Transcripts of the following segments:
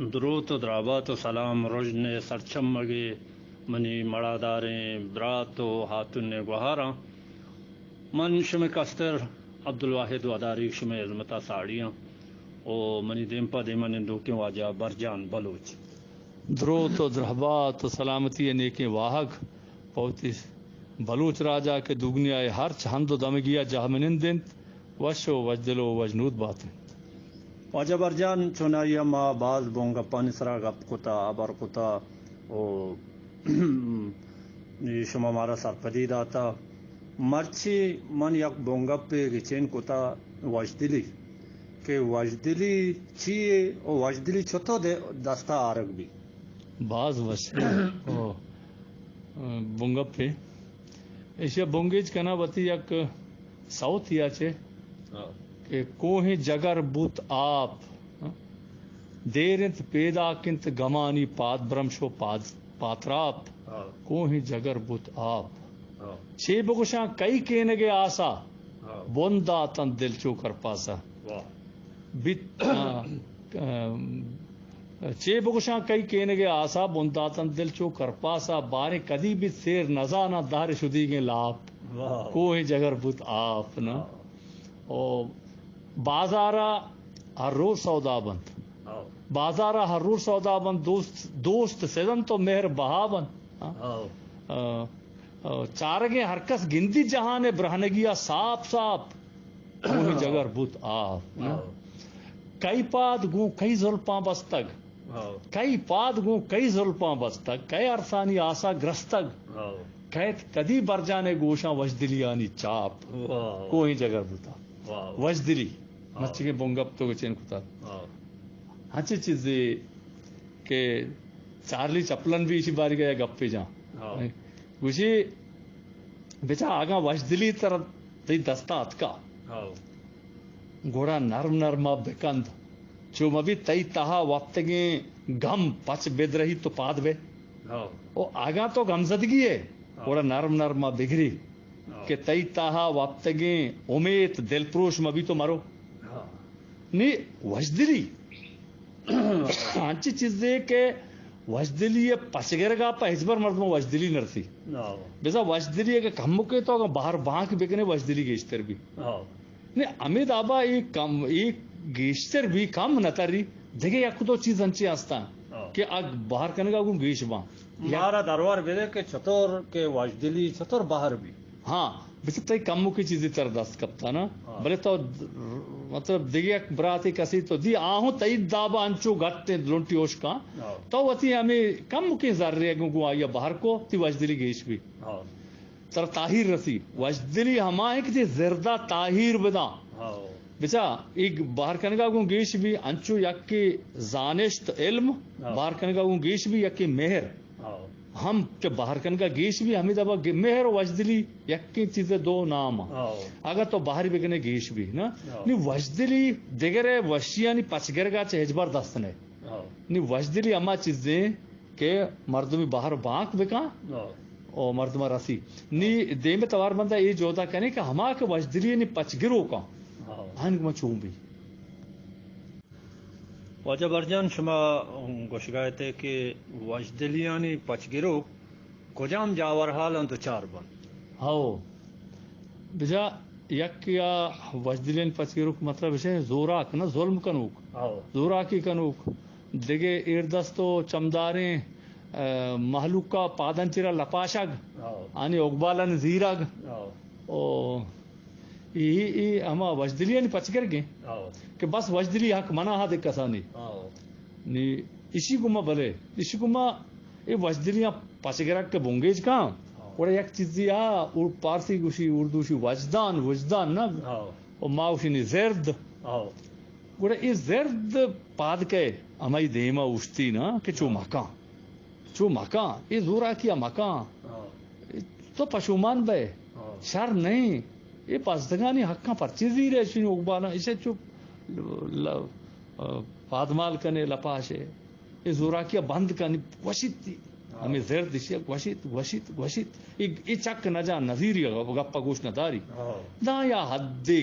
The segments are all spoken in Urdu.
درود و درابات و سلام رجن سرچمگی منی مراداریں برات و ہاتن گوہاراں من شم کستر عبدالواحد وداری شم عظمتہ ساڑیاں او منی دیمپا دیمن اندوکیں واجہ برجان بلوچ درود و درحبات و سلامتی نیکیں واہگ پوتی بلوچ راجا کے دگنی آئے ہر چہند و دمگیا جہمنندند وش و وجدل و وجنود باتیں واجہ برجان چونائی ما باز بونگا پانسرا گپ کتا ابر کتا او شما مارا سرپدید آتا مرچی من یک بونگا پہ گچین کتا وجدلی کہ وجدلی چیئے او وجدلی چھتو دستا آرگ بھی بعض وشی بونگا پہ ایشیا بونگیج کنا بتی یک ساؤتھ یا چھے کہ کوہ جگر بوت آپ دیرنت پیدا کنت گمانی پاد برمشو پاتراپ کوہ جگر بوت آپ چھ بگشاں کئی کینگے آسا بوندا تن دل چو کر پاسا چھ بگشاں کئی کینگے آسا بوندا تن دل چو کر پاسا بارے کدی بھی سیر نزانا دار شدی گے لاپ کوہ جگر بوت آپ نا او بازارا ہر روز سودا بند بازارا ہر روز سودا بند دوست سزن تو مہر بہا بند چارگے ہر کس گندی جہان برہنگیا صاف صاف کوہ جگر بوت آپ کئی پاد گوں کئی زلپاں بستگ کئی پاد گوں کئی زلپاں بستگ کئی ارسانی آسا گرستگ کدی برجانے گوشاں وجدلیانی چاپ کوہ جگر بوتا وجدلی مچھے بونگپ تو گچین کتا ہنچے چیزیں کہ چارلی چپلن بھی اسی باری گیا گپ پہ جاں گوشی بیچا آگا وجدلی طرح تی دستا اتکا گوڑا نرم نرما بکند چو مبی تی تہا وقتگیں گم پچ بید رہی تو پاد بے او آگا تو گمزدگی ہے گوڑا نرم نرما بگری کہ تی تاہا وقتگیں امید دل پروش مبی تو مرو نہیں وجدلی ہنچی چیزیں کہ وجدلی پچگرگا پا ہزبر مردمو وجدلی نرسی بیسا وجدلی اگر کم مکے تو اگر باہر بانک بکنے وجدلی گیشتر بھی نہیں امید آبا ایک گیشتر بھی کم نتری دیکھے یک دو چیز ہنچی آستا کہ اگ باہر کنگا گوں گیش بان مارا دروار بیدے کہ چطور کے وجدلی چطور باہر بھی ہاں بس تی کمو کی چیزیں تردست کپتا نا بلے تو مطلب دیگه یک براتی کسی تو دی آہوں تایید دابا انچو گھٹتے لونٹی اوش کا تو وطی ہمیں کم کی ذرے گو آیا باہر کو تی وجدلی گیش بھی تر تاہیر رسی وجدلی ہما ہے کہ تی زردہ تاہیر بدا بچا ایک باہر کنگا گو گیش بھی انچو یک کی زانشت علم باہر کنگا گو گیش بھی یک کی مہر ہم کہ باہر کنگا گیش بھی ہمیں دبا مہر وجدلی یک کی چیزیں دو نام اگر تو باہر بگنے گیش بھی نا نہیں وجدلی دیگرے وشیانی پچگرگا چھ ہجبر دستنے نہیں وجدلی اما چیزیں کہ مردمی باہر بانک بکا او مردمہ رسی نہیں دیم توار بندہ یہ جوتا کہنے کہ ہما کہ وجدلی نہیں پچگرو کا ہنگ میں چون بھی واجہ برجان شما گوشگایتے کہ وجدلیانی پچگرو کجام جاور حالان تو چار بن ہاو بجا یک یا وجدلین پچگرو مطلب ہے زوراک نا ظلم کنوک زوراکی کنوک دیگے ایردستو چمداریں محلوکا پادن چرا لپاشگ آنی اقبالن زیرگ او یہ ہما وجدلی پچگر گئے کہ بس وجدلی حق منع ہا دکسانی نی اسی گما بلے اسی گما یہ وجدلیاں پچگرک کے بونگیج کہاں اور یک چیزی پارسی گوشی اردو شی وجدان نا اور ماوشی نی زرد گوڑا یہ زرد پاد کے ہمائی دیما اوشتی نا کہ چو مکان یہ زورا کیا مکان تو پشومان بے شر نہیں یہ پاسدگانی حقاں پرچیزی رہے شنی اقبالا اسے چپ پادمال کنے لپاشے یہ زوراکیہ بند کنے وشید تھی ہمیں زیر دشیا وشید یہ چک نجا نظیری گپا گوش نداری دا یا حدی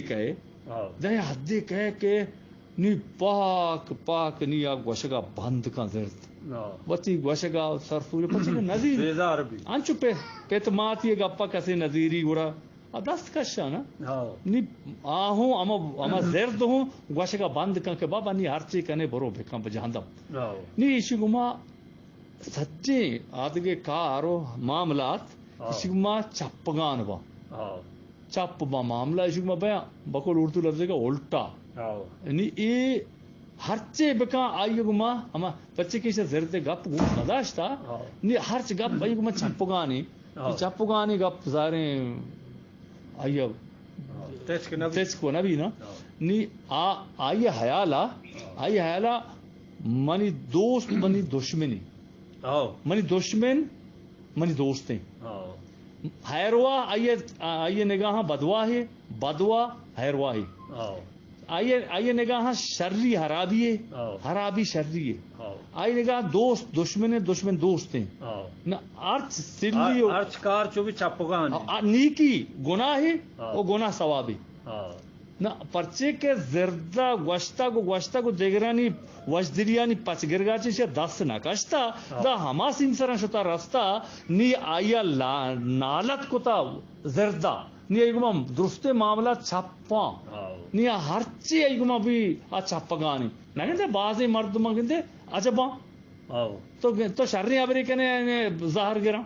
کہے کہ نی پاک پاک نی آگ گوشگا بند کان زرد وتی گوشگا سرفور پچی نظیر بیزار بھی انچو پیت ماتی گپا کسی نظیری گوڑا دست کشا نا نی آہوں اما زرد ہوں گوشگا بند کان کہ بابا نی ہرچی کنے برو بکن بجاندم نی ایشی گما سچے آدھگے کارو معاملات ایشی گما چپگان با چپ با معاملہ ایشی گما بیا بکل اردو لفظے کا الٹا یعنی ای ہرچے بکا آئی گما اما بچے کی زرد گپ گو مداشتا نی ہرچ گپ آئی گما چپگانی گپ زارے آئی تیس کو نبی نا نی آئی حیالا منی دوست منی دشمنی منی دشمن منی دوستیں حیروا آئیے نگاہ بدوا ہے بدوا حیروا ہے آئیے نگاہ شرری حرابی ہے حرابی شرری ہے آئیے نگاہ دوست دشمن دشمن دوست ہیں نہ ارچ سلی ارچ کار چو بھی چپگان نیکی گناہ ہے وہ گناہ ثواب ہے نہ پرچے کے زردہ گوشتا کو دیگرانی وجدریانی پچگرگا چیشے دست نکشتا دا ہما سنسرا شتا رستا نی آیا نالت کتا زردہ نی ایگما درستے معاملہ چھپا نی ہرچی ایگما بھی چھپگانی نہ کہتے بعضی مردمہ کہتے عجبا تو شرری عبری کہنے ظاہر گرا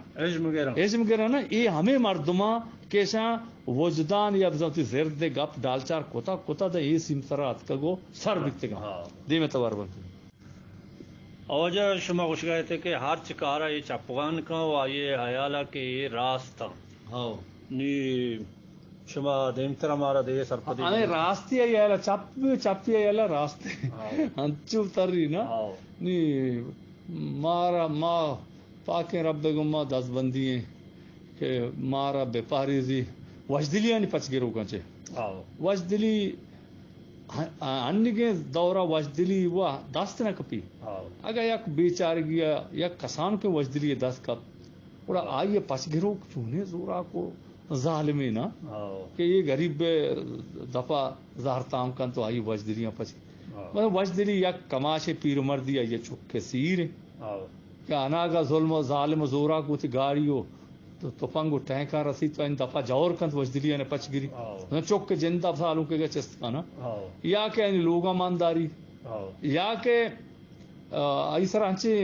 عجم گرا نا یہ ہمیں مردمہ کیسا وجدان یا بزنتی زرد گپ ڈالچار کوتا دا یہ سمسرات کا گو سر بکتے گا دی میں توار بنتے اوجہ شما خوش گئے تھے کہ ہر چکارا یہ چپغان کا و یہ حیالہ کے یہ راستہ نی شما دیمتر ہمارا دے سرپدی آنے راستی ہے یہ چپی ہے یہ راستے ہنچو تری نا نی مارا ما پاکیں رب گمہ دس بندی ہیں کہ مارا بے پاریزی وجدلی آنی پچ گرو کنچے وجدلی انگے دورہ وجدلی وہ دست نہ کپی اگر یک بیچار گیا یک کسان کے وجدلی دست کپ اور آئیے پچ گرو چونے زورا کو ظالمی نا کہ یہ غریب دفعہ زہر تام کن تو آئی وجدلیاں پچ مطلب وجدلی یک کماش پیر مردی ہے یہ چک کے سیر ہے کہ اناگا ظلم و ظالم زورا کو تھی گاڑیو تو تفنگو ٹینکا رسی تو ان دفعہ جاور کنت وجدلی نے پچ گری چوک کے جن دفعہ سالوں کے گئے چست نا یا کہ ان لوگا مانداری یا کہ ایسر ہنچے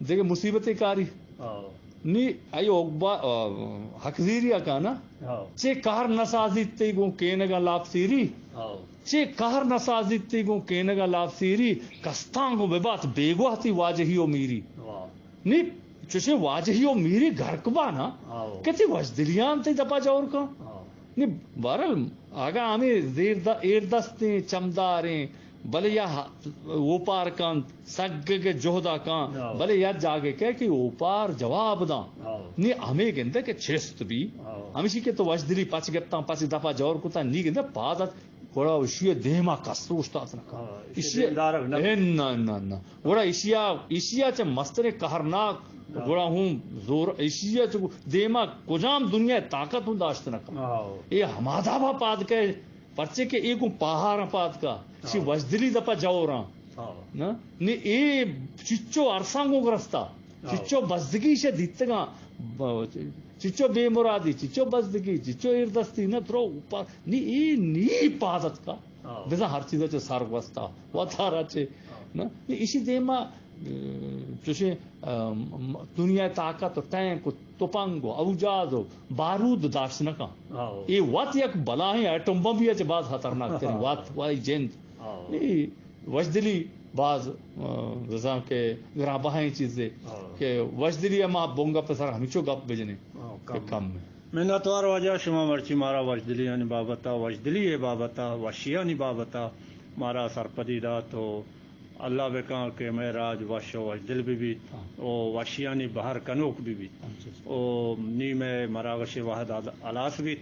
دیکھے مصیبت کاری نی ای اوگبا حقزیریا کا نا چے کار نسازیتی گو کینگا لاب سیری چے کار نسازیتی گو کینگا لاب سیری کستانگو بے بات بیگو ہتی واجہی و میری نی چوشے واجہی و میری گھر کبا نا کہتی وجدلیان تی دپا جاور کا نی بہرحال آگا ہمیں ایر دستیں چمداریں بلے یا اوپار کان سگ کے جوہدہ کان بلے یا جاگے کہ اوپار جواب دا نی ہمیں گندے کہ چھست بھی ہمیشی کے تو وجدلی پچ گپتا پچ دفعہ جاور کتا نی گندے پادت گوڑا اشیا دیما کسو استاد نکا نا گوڑا اشیا چا مستر قہرناک گوڑا ہوں زور اشیا چا دیما کجام دنیا طاقت ہوں داشت نکا یہ ہمادا با پاد کے پرچے کے ایک پہاڑا پاد کا سی وجدلی دپا جاؤ رہا نی اے چچو ارسانگوں گرستا چچو بزدگی سے دیتگا چچو بے مرادی چچو بزدگی چچو اردستی نہ ترو اوپر نی اے نی پادت کا بزا ہر چیزا چے سار وستا وطارا چے اسی دیما چوشے دنیا طاقت ٹینک توپنگو اوجازو بارود داشت نکا یہ وات یک بلا ہے ایٹم بم بھی ہے بعض خطرناک ترین وات وائی جند وجدلی بعض رضا کے گراں بہائیں چیزیں کہ وجدلی اما بونگا پسر ہمیچو گپ بجنے کہ کم میں منتوار وجہ شما مرچی مارا وجدلی یعنی بابتا وجدلی ہے بابتا وشیانی بابتا مارا سرپدی دا تو اللہ بکا کہ معراج وش و وجدل بھی او وشیانی بہر کنوک بھی او نی میں مراغش واحد علاس بھی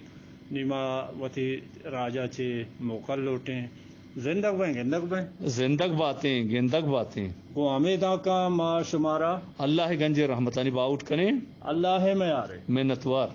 نیما وتی راجا چے موقع لوٹیں زندگ بہیں گندگ بہیں زندگ باتیں گندگ باتیں وہ امیدہ کا ما شمارا اللہ گنج رحمتانی باؤٹ کریں اللہ میں آرے میں نتوار